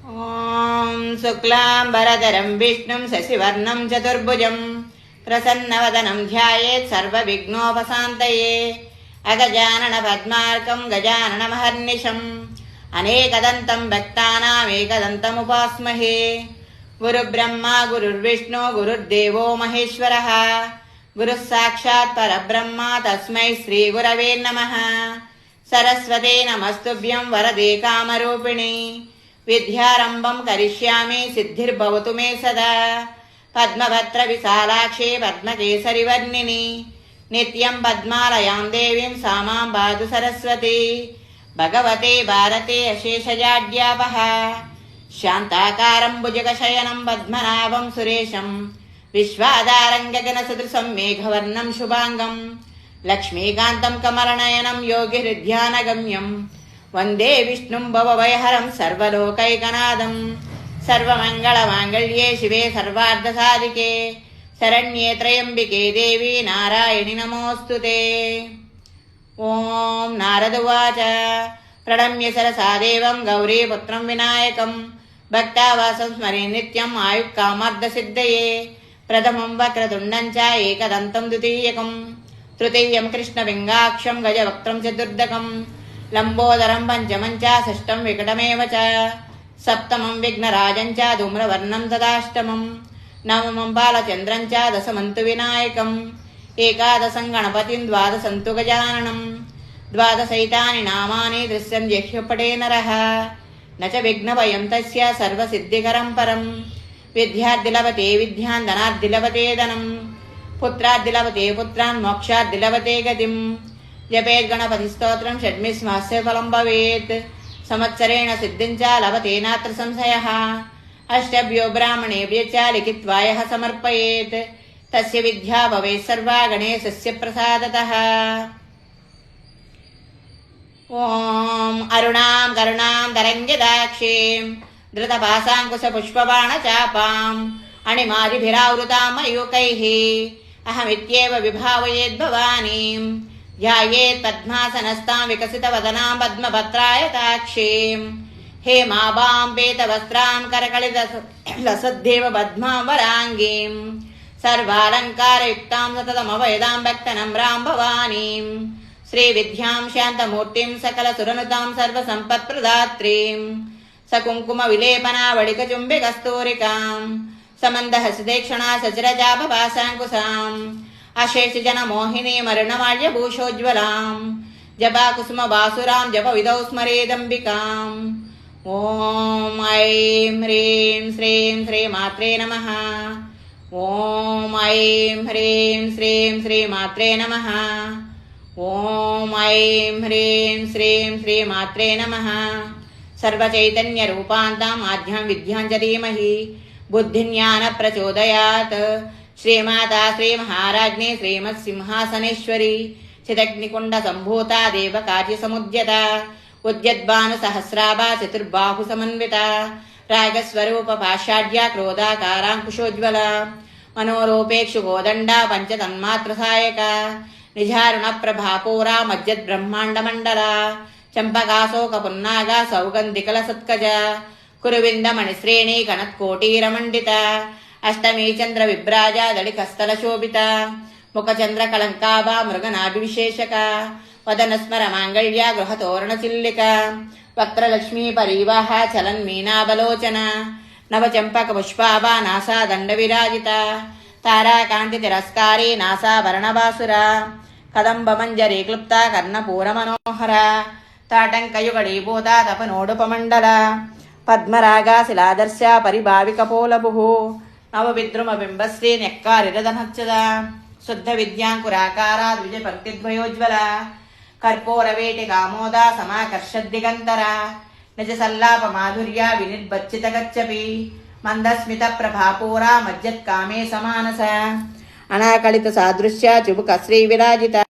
ఓం శుక్లాంబరధరం విష్ణుం శశివర్ణం చతుర్భుజం ప్రసన్నవదనం ధ్యాయేత్ సర్వవిఘ్నోపశాంతయే అగజానన పద్మార్కం గజాననమహర్నిశం అనేకదంతం భక్తానామేకదంతముపాస్మహే గురుబ్రహ్మ గురుర్విష్ణు గురుర్దేవో మహేశ్వరః గురుః సాక్షాత్ పరబ్రహ్మ తస్మై శ్రీ గురవే నమః. సరస్వతే నమస్తుభ్యం వరదే కామరూపిణి విద్యారంభం కరిష్యామి సిద్ధిర్భవతు మే సదా. పద్మభద్ర విశాలాక్షే పద్మకేసరి వర్ణిని నిత్యం పద్మాలయాం దేవీం సామాం బాధు సరస్వతి. భగవతే భారతే అశేషజాడ్యాపః శాంతాకారం భుజగశయనం పద్మనాభం సురేశం విశ్వాధారం గగన సదృశం మేఘవర్ణం శుభాంగం లక్ష్మీకాంతం కమలనయనం యోగి హృద్యానగమ్యం వందే విష్ణుం భవభయహరం సర్వలోకైకనాథం. సర్వమంగళమాంగళ్యే శివే సర్వార్థసాధికే శరణ్యే త్రయంబికే దేవి నారాయణి నమోస్తుతే. ఓం నారదువాచ ప్రణమ్య సరసాదేవం గౌరీపుత్రం వినాయకం భక్తావాసం స్మరే నిత్యం ఆయుఃకామార్థసిద్ధయే. ప్రథమం వక్రతుండం చ ఏకదంతం ద్వితీయకం తృతీయం కృష్ణవింగాక్షం గజవక్త్రం చతుర్దకం లంబోదరం పంచమం చ షష్టం వికటమేవ చ సప్తమం విఘ్నరాజం చ ధూమ్రవర్ణం తదాష్టమం నవమం బాలచంద్రం చ దశమంతు వినాయకం ఏకాదశం గణపతిం ద్వాదశంతు గజాననం ద్వాదశైతాని నామాని దృశ్యం జిహ్వపటే నరః న చ విఘ్నభయం తస్య సర్వసిద్ధికరం పరం. విద్యార్థిలవతే విద్యాన్ ధనార్థిలవతే ధనం పుత్రార్థిలవతే పుత్రాన్ మోక్షార్థిలవతే గతిం. జపేత్ గణపతి స్తోత్రం షడ్మిస్మాస్య ఫలం భవేత్ సంవత్సరేణ సిద్ధిం చ లభతే నాత్ర సంశయః. అష్టభ్యో బ్రాహ్మణేభ్య చ లిఖిత్వా యః సమర్పయేత్ తస్య విద్యా భవేత్ సర్వా గణేశస్య ప్రసాదతః. ఓం అరుణాం కరుణాం తరంగితాక్షీం ధృతపాశాంకుశపుష్పబాణచాపాం అణిమాదిభిరావృతాం మయూకైః అహమిత్యేవ విభావయేద్భవానీం ధ్యాయేత్ పద్మాసనస్తాం వికసితవదనాం పద్మపత్రాయతాక్షీం హేమాభాం పీతవస్త్రాం కరకళితలసద్దేవ పద్మాం వరాంగీం సర్వాలంకారయుక్తాం సతతమభయదాం భక్తనమ్రాం భవానీం శ్రీవిద్యాం శాంతమూర్తిం సకలసురనుతాం సర్వసంపత్ప్రదాత్రీం సకుంకుమ విలేపనావళికచుంబి కస్తూరికాం సమందహసిదేక్షణా సచిరజాభాసాంకుశాం అశేషజనమోహినీమరుణమాల్యభూషోజ్వలాం జపాకుసుమ బాసురాం జప విదౌ స్మరేదంబికాం. ఓం ఐం హ్రీం శ్రీం శ్రీమాత్రే నమః. ఓం ఐం హ్రీం శ్రీం శ్రీమాత్రే నమః. ఓం ఐం హ్రీం శ్రీం శ్రీమాత్రే నమః. సర్వచైతన్యరూపాంతాం ఆద్యాం విద్యాం చ ధీమహి బుద్ధిజ్ఞాన ప్రచోదయాత్. శ్రీమాతా శ్రీమహారాజ్ఞి శ్రీమత్సింహాసనేశ్వరి చిదగ్నికుండ సంభూతా దేవకార్యసముద్యత ఉద్యద్భాను సహస్రాభా చతుర్బాహు సమన్విత రాగస్వరూప పాషాఢ్య క్రోధాకారాంకుశోజ్వల మనోరూపేక్షు గోదండా పంచతన్మాత్ర సాయక నిజారుణ ప్రభాపూరా మజ్జద్బ్రహ్మాండమండల చంపకాశోక పున్నాగ సౌగంధికల సత్కజ కురువిందమణిశ్రేణి కనత్కోటీరమండిత అష్టమీ చంద్ర విభ్రాజ దళికస్థల శోభిత ముఖచంద్ర కళంకాభా మృగనాభివిశేషక వదన స్మర మాంగళ్య గృహతోరణ చిల్లిక వక్రలక్ష్మీ పరీవాహ చలన్మీనాబలోచన నవచంపక పుష్పాభా నాసా దండ విరాజిత తారాకాంతి తిరస్కారీ నాసాభరణబాసుర కదంబ మంజరీ క్లుప్త కర్ణపూర మనోహర తాటంకయుగడీభూత తపనోడుపమండల పద్మరాగా శిలాదర్శ పరిభావికపోలభు నవ విద్రుమ బింబశ్రీ నెక్కారిరదనచ్చద శుద్ధ విద్యాంకురాకార ద్విజ పంక్తిద్వయోజ్వల కర్పూరవేటి కామోద సమాకర్షద్దిగంతర నిజ సల్లాప మాధుర్య వినిర్భచ్చిత గచ్చపి మందస్మిత ప్రభాపూరా మజ్జత్కామే సమానస అనాకళిత సాదృశ్య చుబుక శ్రీ విరాజిత